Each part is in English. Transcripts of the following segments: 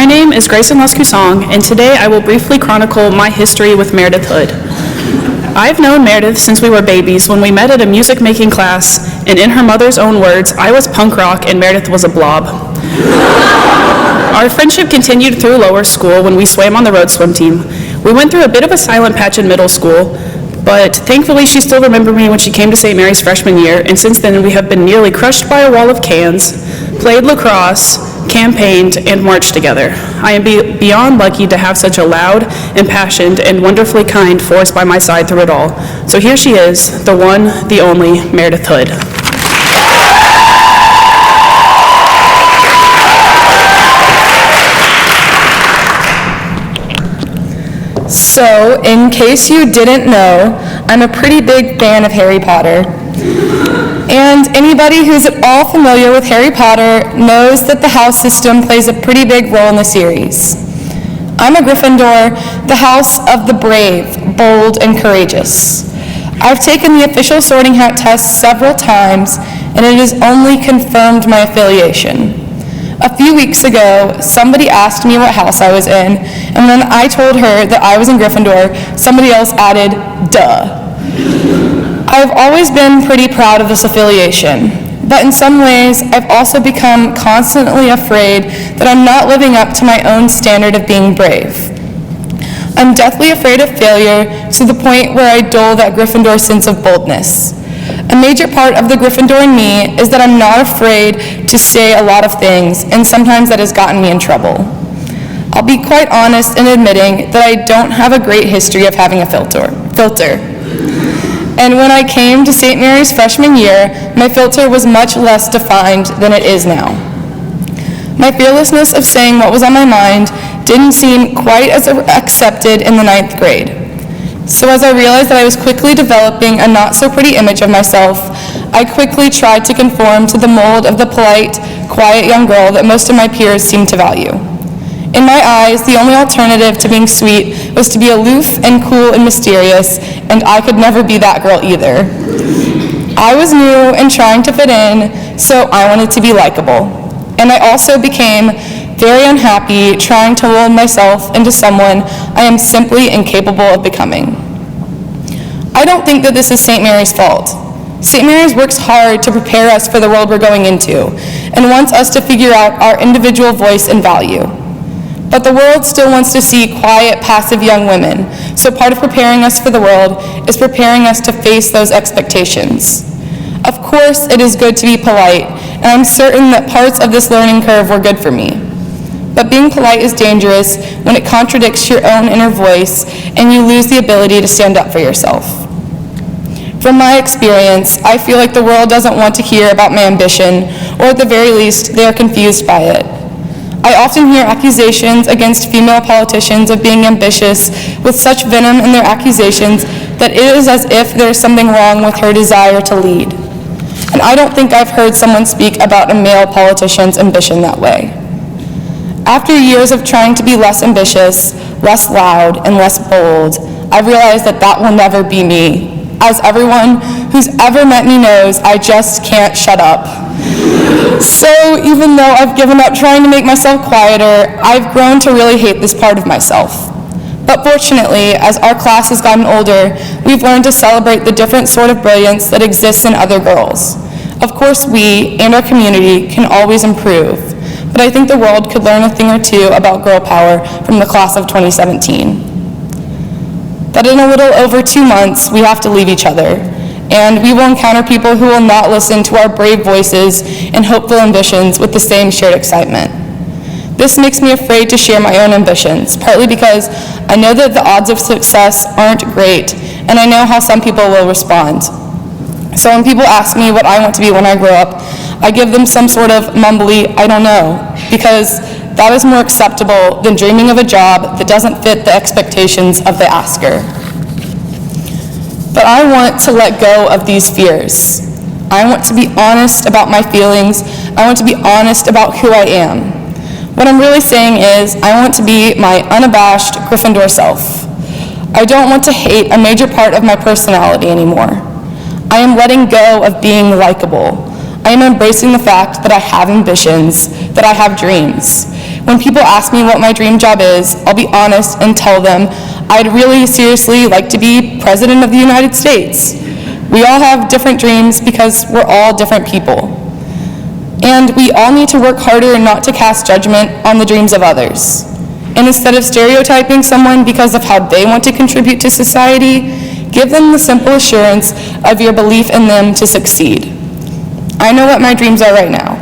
My name is Grayson Lescusong, and today I will briefly chronicle my history with Meredith Hood. I've known Meredith since we were babies when we met at a music-making class, and in her mother's own words, I was punk rock and Meredith was a blob. Our friendship continued through lower school when we swam on the road swim team. We went through a bit of a silent patch in middle school, but thankfully she still remembered me when she came to St. Mary's freshman year, and since then we have been nearly crushed by a wall of cans, played lacrosse, campaigned, and marched together. I am beyond lucky to have such a loud, impassioned, and wonderfully kind force by my side through it all. So here she is, the one, the only, Meredith Hood. So, in case you didn't know, I'm a pretty big fan of Harry Potter. And anybody who's at all familiar with Harry Potter knows that the house system plays a pretty big role in the series. I'm a Gryffindor, the house of the brave, bold, and courageous. I've taken the official sorting hat test several times, and it has only confirmed my affiliation. A few weeks ago, somebody asked me what house I was in, and when I told her that I was in Gryffindor, somebody else added, duh. I've always been pretty proud of this affiliation, but in some ways, I've also become constantly afraid that I'm not living up to my own standard of being brave. I'm deathly afraid of failure to the point where I dull that Gryffindor sense of boldness. A major part of the Gryffindor in me is that I'm not afraid to say a lot of things, and sometimes that has gotten me in trouble. I'll be quite honest in admitting that I don't have a great history of having a filter. And when I came to St. Mary's freshman year, my filter was much less defined than it is now. My fearlessness of saying what was on my mind didn't seem quite as accepted in the 9th grade. So as I realized that I was quickly developing a not-so-pretty image of myself, I quickly tried to conform to the mold of the polite, quiet young girl that most of my peers seemed to value. In my eyes, the only alternative to being sweet was to be aloof and cool and mysterious, and I could never be that girl either. I was new and trying to fit in, so I wanted to be likable. And I also became very unhappy trying to mold myself into someone I am simply incapable of becoming. I don't think that this is St. Mary's fault. St. Mary's works hard to prepare us for the world we're going into and wants us to figure out our individual voice and value. But the world still wants to see quiet, passive young women, so part of preparing us for the world is preparing us to face those expectations. Of course, it is good to be polite, and I'm certain that parts of this learning curve were good for me. But being polite is dangerous when it contradicts your own inner voice and you lose the ability to stand up for yourself. From my experience, I feel like the world doesn't want to hear about my ambition, or at the very least, they are confused by it. I often hear accusations against female politicians of being ambitious with such venom in their accusations that it is as if there is something wrong with her desire to lead. And I don't think I've heard someone speak about a male politician's ambition that way. After years of trying to be less ambitious, less loud, and less bold, I've realized that that will never be me. As everyone who's ever met me knows, I just can't shut up. So even though I've given up trying to make myself quieter, I've grown to really hate this part of myself. But fortunately, as our class has gotten older, we've learned to celebrate the different sort of brilliance that exists in other girls. Of course, we and our community can always improve, but I think the world could learn a thing or two about girl power from the class of 2017. That in a little over 2 months, we have to leave each other, and we will encounter people who will not listen to our brave voices and hopeful ambitions with the same shared excitement. This makes me afraid to share my own ambitions, partly because I know that the odds of success aren't great, and I know how some people will respond. So when people ask me what I want to be when I grow up, I give them some sort of mumbly, I don't know, because that is more acceptable than dreaming of a job that doesn't fit the expectations of the asker. But I want to let go of these fears. I want to be honest about my feelings. I want to be honest about who I am. What I'm really saying is, I want to be my unabashed Gryffindor self. I don't want to hate a major part of my personality anymore. I am letting go of being likable. I am embracing the fact that I have ambitions, that I have dreams. When people ask me what my dream job is, I'll be honest and tell them I'd really seriously like to be President of the United States. We all have different dreams because we're all different people. And we all need to work harder not to cast judgment on the dreams of others. And instead of stereotyping someone because of how they want to contribute to society, give them the simple assurance of your belief in them to succeed. I know what my dreams are right now.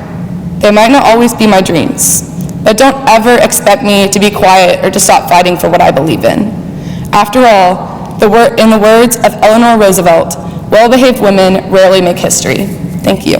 They might not always be my dreams, but don't ever expect me to be quiet or to stop fighting for what I believe in. After all, in the words of Eleanor Roosevelt, well-behaved women rarely make history. Thank you.